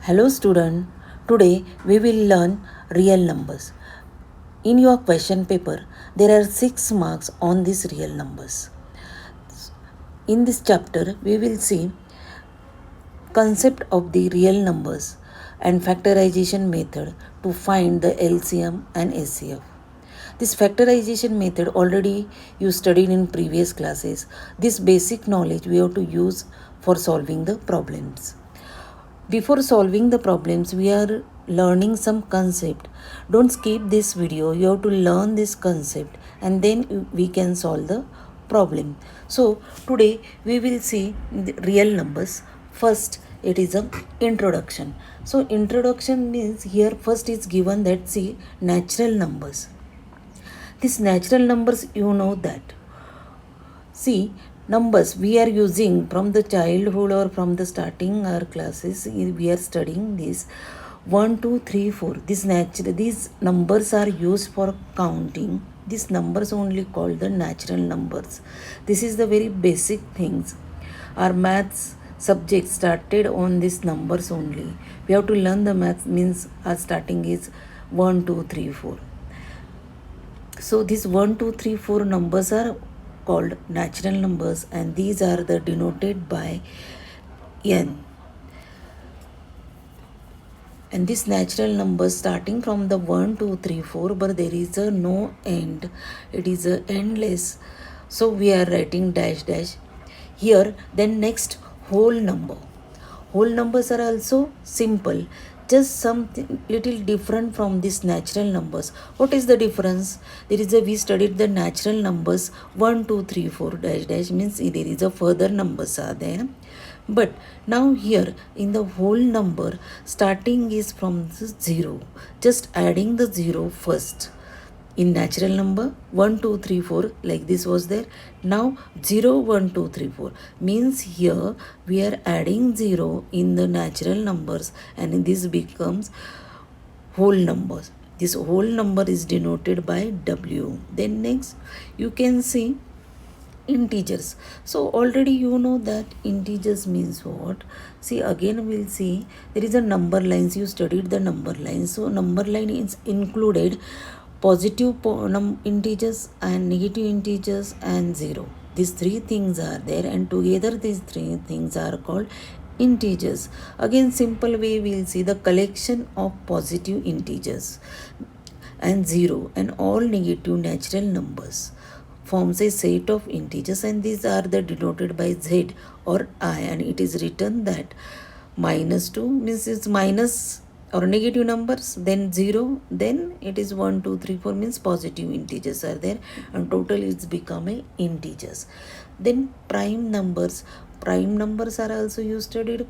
Hello student, today we will learn real numbers. In your question paper, there are 6 marks on these real numbers. In this chapter, we will see concept of the real numbers and factorization method to find the LCM and SCF. This factorization method already you studied in previous classes. This basic knowledge we have to use for solving the problems. Before solving the problems, we are learning some concept. Don't skip this video. You have to learn this concept and then we can solve the problem. So today we will see the real numbers. First, it is a introduction. So introduction means here first is given that see natural numbers. These natural numbers you know that. See, numbers we are using from the childhood or from the starting our classes, we are studying this 1, 2, 3, 4. These numbers are used for counting. These numbers only called the natural numbers. This is the very basic things. Our maths subject started on these numbers only. We have to learn the maths means our starting is 1, 2, 3, 4. So these 1, 2, 3, 4 numbers are called natural numbers and these are the denoted by n. And this natural numbers starting from the 1, 2, 3, 4, but there is a no end. It is a endless. So we are writing dash dash here. Then next whole number. Whole numbers are also simple, just something little different from these natural numbers. What is the difference? There is a we studied the natural numbers 1, 2, 3, 4 dash dash means there is a further numbers are there. But now here in the whole number starting is from the 0, just adding the 0 first. In natural number 1, 2, 3, 4 like this was there. Now 0, 1, 2, 3, 4 means here we are adding 0 in the natural numbers and this becomes whole numbers. This whole number is denoted by W. Then next you can see integers. So already you know that integers means what. See again we'll see there is a number lines. You studied the number lines. So number line is included positive integers and negative integers and 0. These three things are there and together these three things are called integers. Again simple way we'll see the collection of positive integers and 0 and all negative natural numbers forms a set of integers and these are the denoted by z or I, and it is written that -2 means it's minus or negative numbers, then 0, then it is 1, 2, 3, 4 means positive integers are there and total it's become a integers. Then prime numbers are also you studied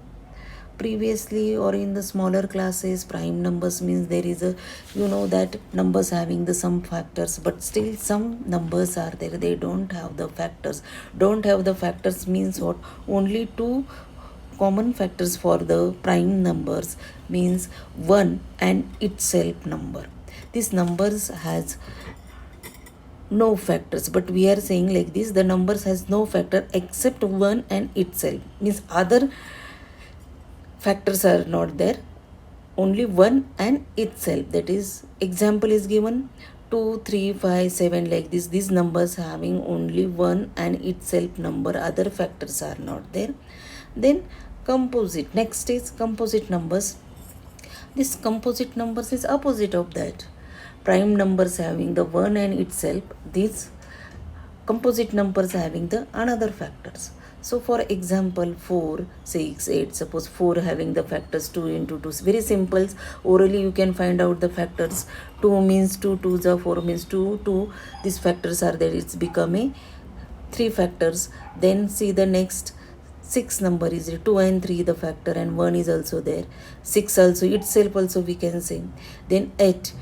previously or in the smaller classes. Prime numbers means there is a you know that numbers having the some factors, but still some numbers are there they don't have the factors. Don't have the factors means what? Only two common factors for the prime numbers means 1 and itself number. These numbers has no factors, but we are saying like this, the numbers has no factor except 1 and itself means other factors are not there, only 1 and itself. That is example is given 2, 3, 5, 7 like this. These numbers having only 1 and itself number, other factors are not there. Then composite, next is composite numbers. This composite numbers is opposite of that. Prime numbers having the 1 and itself, these composite numbers having the another factors. So for example 4, 6, 8, suppose 4 having the factors 2 into 2. Very simple, orally you can find out the factors. 2 means 2, 2 is 4 means 2, 2. These factors are there, it's becoming 3 factors. Then see the next 6 number is 2 and 3 the factor and 1 is also there. 6 also itself also we can say. Then 8,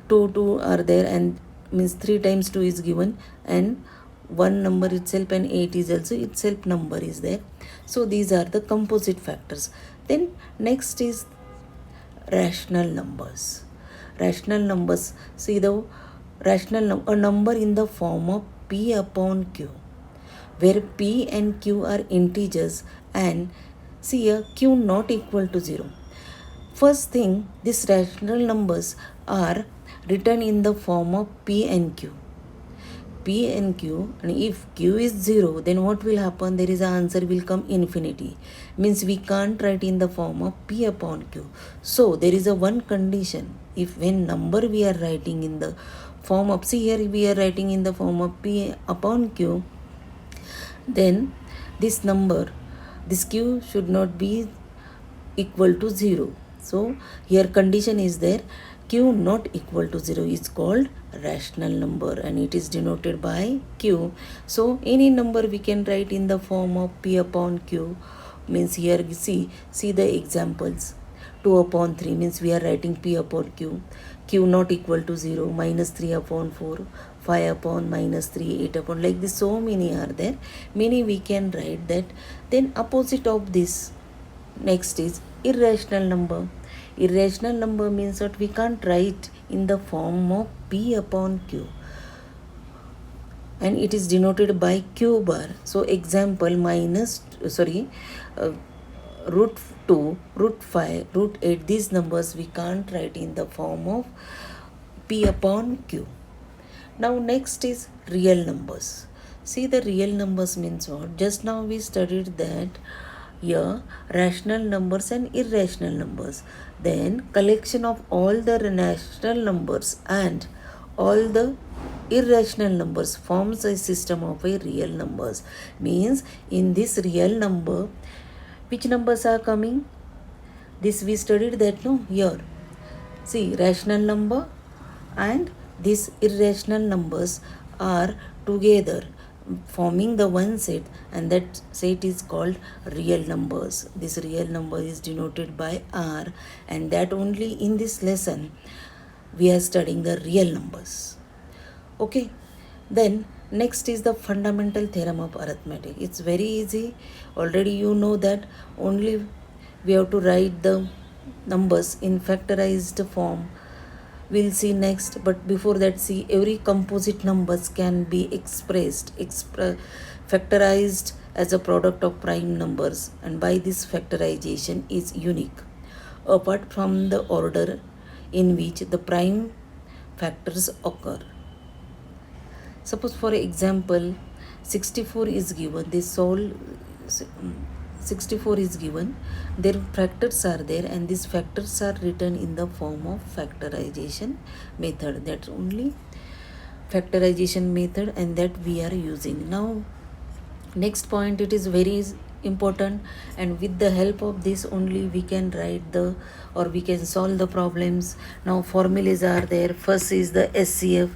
2 are there and means 3 times 2 is given and 1 number itself and 8 is also itself number is there. So these are the composite factors. Then next is rational numbers. Rational numbers, see the rational a number in the form of p upon q, where p and q are integers and see a q not equal to 0. First thing, these rational numbers are written in the form of P and Q. P and Q, and if Q is 0, then what will happen? There is an answer will come infinity. Means we can't write in the form of P upon Q. So there is a one condition. If when number we are writing in the form of, see here we are writing in the form of P upon Q, then this number, this Q should not be equal to 0. So here condition is there, Q not equal to 0 is called rational number and it is denoted by Q. So any number we can write in the form of P upon Q. Means here you see the examples. 2 upon 3 means we are writing P upon Q. Q not equal to 0, minus 3 upon 4, 5 upon minus 3, 8 upon, like this so many are there. Many we can write that. Then opposite of this, next is irrational number. Irrational number means that we can't write in the form of P upon Q and it is denoted by Q bar. So example root 2, root 5, root 8, these numbers we can't write in the form of P upon Q. Now next is real numbers. See the real numbers means what? Just now we studied that here rational numbers and irrational numbers. Then collection of all the rational numbers and all the irrational numbers forms a system of a real numbers. Means in this real number, which numbers are coming? This we studied that no here. See rational number and these irrational numbers are together forming the one set and that set is called real numbers. This real number is denoted by R and that only in this lesson we are studying the real numbers. Okay, then next is the fundamental theorem of arithmetic. It's very easy. Already you know that only we have to write the numbers in factorized form. We'll see next, but before that, see every composite numbers can be expressed factorized as a product of prime numbers, and by this factorization is unique apart from the order in which the prime factors occur. Suppose for example 64 is given, this solve 64 is given, their factors are there and these factors are written in the form of factorization method. That's only factorization method and that we are using. Now next point, it is very important and with the help of this only we can write the or we can solve the problems. Now formulas are there. First is the SCF.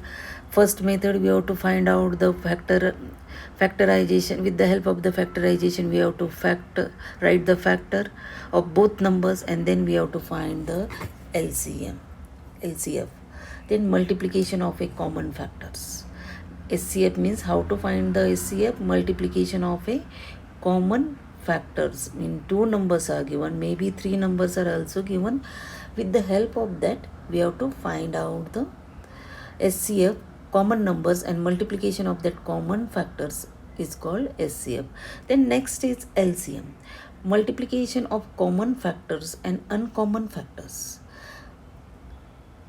First method we have to find out the factorization. With the help of the factorization we have to write the factor of both numbers and then we have to find the LCF. Then multiplication of a common factors. SCF means how to find the SCF, multiplication of a common factors. Two numbers are given, maybe three numbers are also given. With the help of that we have to find out the SCF, common numbers, and multiplication of that common factors is called SCF. Then next is LCM, multiplication of common factors and uncommon factors.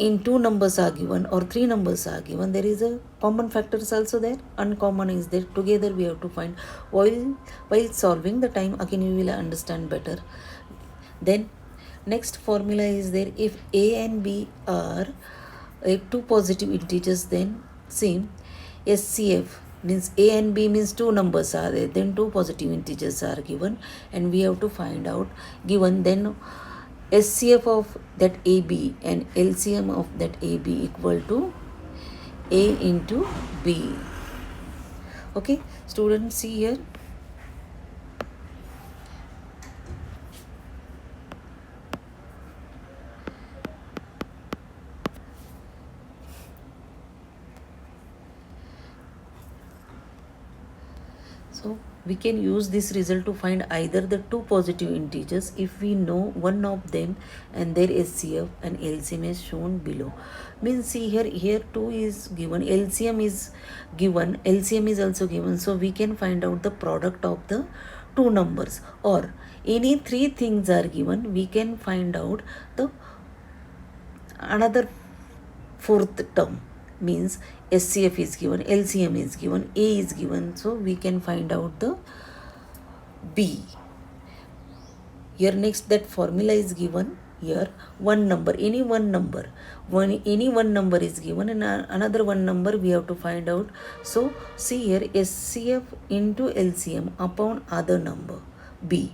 In two numbers are given or three numbers are given, there is a common factors also there, uncommon is there, together we have to find. While solving the time again you will understand better. Then next formula is there, if A and B are two positive integers, then same SCF means A and B means two numbers are there, then two positive integers are given and we have to find out given. Then SCF of that AB and LCM of that AB equal to A into B. Okay, students, see here. So we can use this result to find either the two positive integers if we know one of them and their SCF and LCM is shown below. Means see here 2 is given, LCM is given, LCM is also given, so we can find out the product of the two numbers. Or any three things are given, we can find out the another fourth term. Means SCF is given, LCM is given, A is given, so we can find out the B. Here next that formula is given. Here one number, any one number, any one number is given, and another one number we have to find out. So see here, SCF into LCM upon other number B.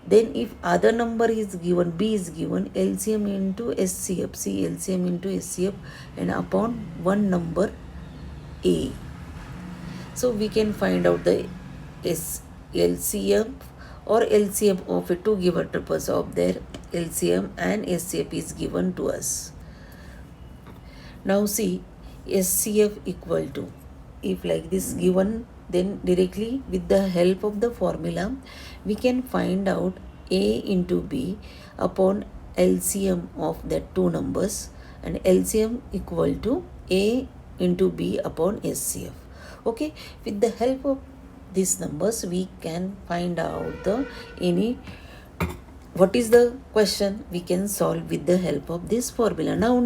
Then if other number is given, B is given, LCM into SCF, see LCM into SCF and upon one number A. So we can find out the LCM or LCM of it, to give a purpose of their LCM and SCF is given to us. Now see, SCF equal to, if like this given, then directly with the help of the formula we can find out A into B upon LCM of that two numbers, and LCM equal to A into B upon SCF. Okay, with the help of these numbers we can find out the any what is the question we can solve with the help of this formula. Now